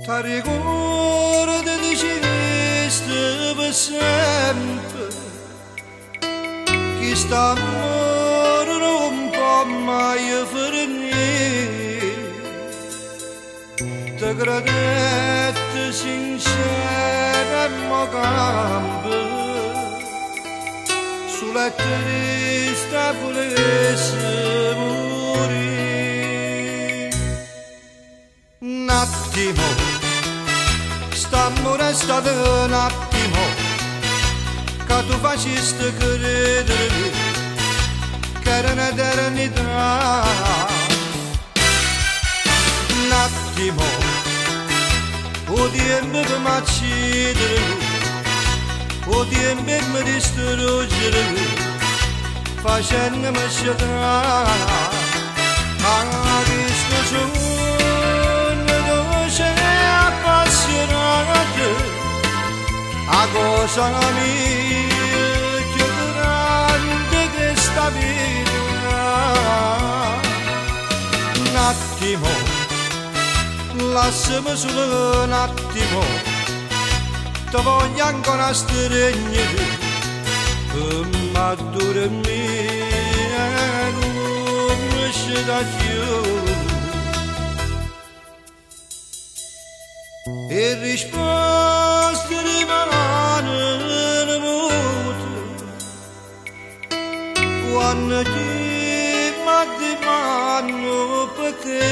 Ti ricordi di questo per sempre, che st'amore non può mai finire. Ti credette sincera e mo campo, sulla triste volesse morire. Un attimo, st'amore è stato un attimo, che tu facesti credere che era un'eternità. Un attimo, o tempo che mi accide, o tempo che mi distrugge, facendomi scegliere. A questo sogno dolce e appassionato, a cosa mia più grande che sta vita. Un attimo, lasciami solo un attimo, ti voglio ancora stringere, ma dormire non mi esce da più. E risposte rimangono mute quando ti domando perché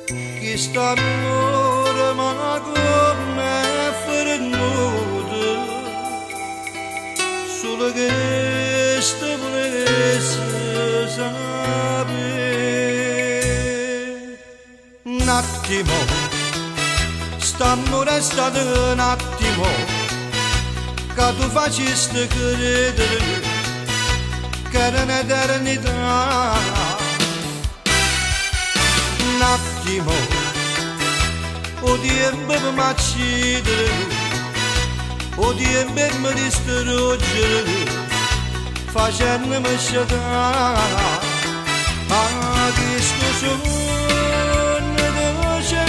che st'amore ma come fernuto, solo che sto volesse sapere. Un attimo, st'amore è stato un attimo, che tu facesti credere che era un'eternità. Un attimo, o tempo che mi accide, o tempo che mi distrugge, facendomi scegliere. A questo sogno dolce e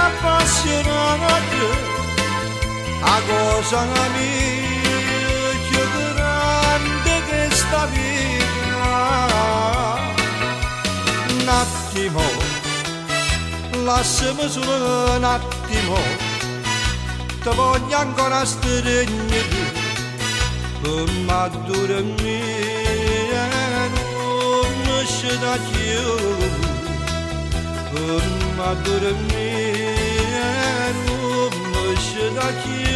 appassionato, a cosa mia più grande che sta vita. Un attimo, lasciami solo un attimo, ti voglio ancora stringere, ma dormire non mi esce da più, ma dormire non mi esce da più.